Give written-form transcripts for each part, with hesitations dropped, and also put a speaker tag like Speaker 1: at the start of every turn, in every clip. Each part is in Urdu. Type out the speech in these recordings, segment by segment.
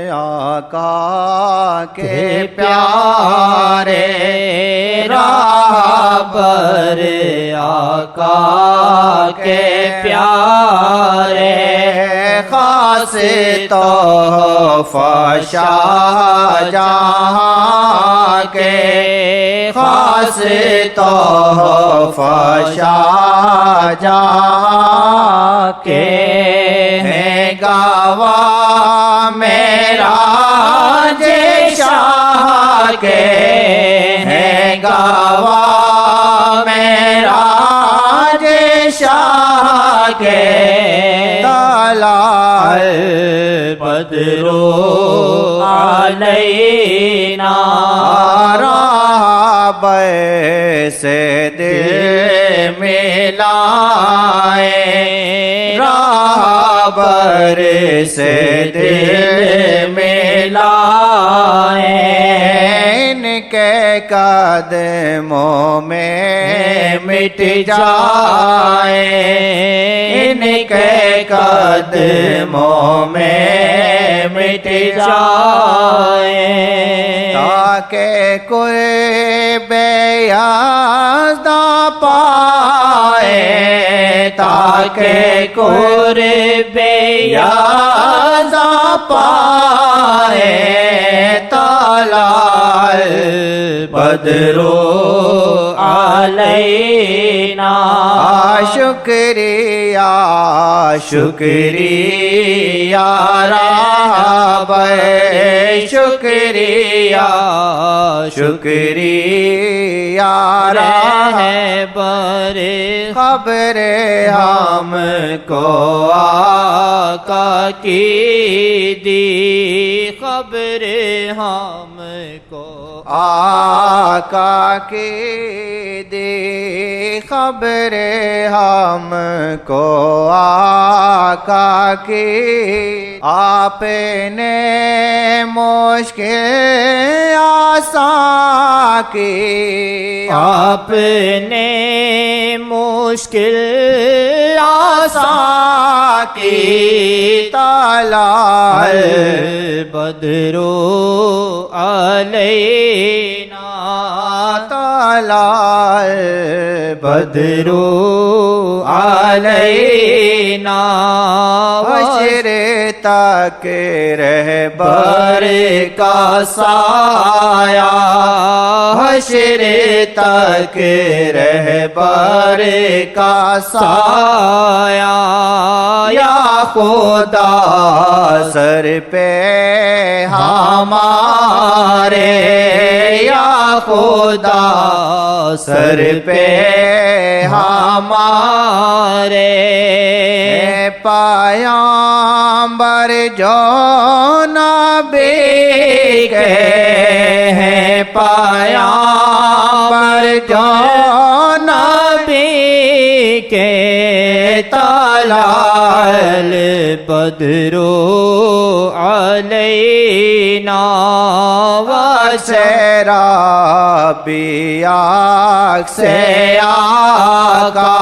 Speaker 1: آقا کے پیارے
Speaker 2: رہبر آقا کے پیارے
Speaker 1: خاص تحفہ شاہ جہاں کے خاص تحفہ شاہ جہاں کے ہیں گواہ میرا شاہ کے ہیں گواہ میرا شاہ کے طلع
Speaker 2: بدرو علینا
Speaker 1: رہب سے دل ملائے رہبر سے دل ملائے ان کے قدموں میں مٹ جائے ان کے قدموں میں مٹ جائے تاکہ قرب یزداں پائے تاکہ قرب یزداں پائے طلع
Speaker 2: بدرو علینا
Speaker 1: شکریہ شکریہ رب شکریہ شکریہ
Speaker 2: رہبر
Speaker 1: خبر ہم کو آقا کی دی
Speaker 2: خبر ہم کو
Speaker 1: آقا کی دی خبر ہم کو آقا کی آپ نے مشکل آسان کی
Speaker 2: آپ نے مشکل
Speaker 1: آسان کی طلع
Speaker 2: بدرو علینا
Speaker 1: طلع
Speaker 2: بدرو علینا
Speaker 1: حشر تک رہبر
Speaker 2: کا سایہ
Speaker 1: حشر تک رہبر کا سایہ یا خدا سر پہ ہمارے یا خدا سر پہ ہمارے پیامبر جو نبی کے ہیں پیامبر جو
Speaker 2: نبی کے
Speaker 1: طلع
Speaker 2: بدرو علینا
Speaker 1: وسیرا بیاک سے آقا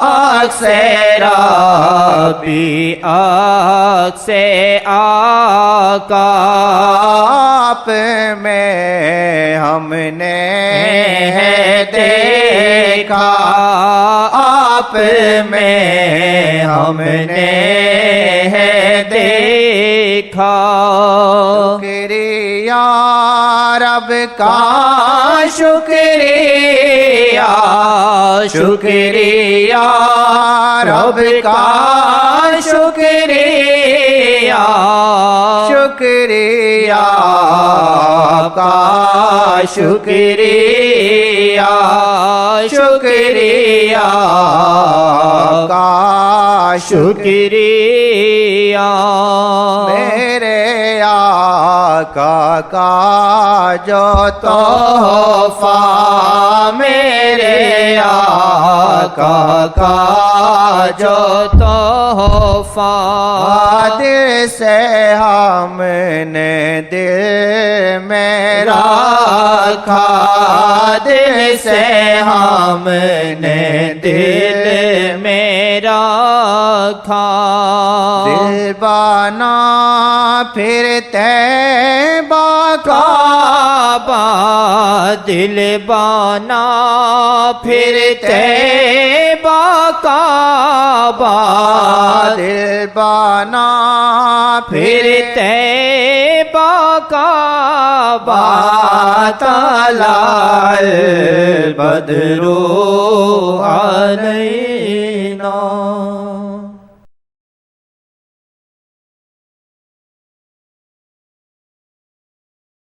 Speaker 1: اکسیرا
Speaker 2: بیاک سے آقا
Speaker 1: آپ میں ہم نے ہے دیکھا آپ میں ہم نے ہے دیکھا شکریہ رب کا شکریہ شکریہ رب کا شکریہ شکریہ کا شکریہ شکریہ کا
Speaker 2: شکریہ
Speaker 1: میرے آقا کا جو تحفہ میرے آقا کا جو
Speaker 2: تحفہ
Speaker 1: دل سے ہم نے دل میں رکھا دل سے ہم نے دل
Speaker 2: میرا تھا
Speaker 1: دل با بانا پھر تیبہ کا
Speaker 2: کعبہ دل بانا پھر طیبہ کعبہ
Speaker 1: دل بانا
Speaker 2: پھر طیبہ کعبہ
Speaker 1: طلع البدر علیہ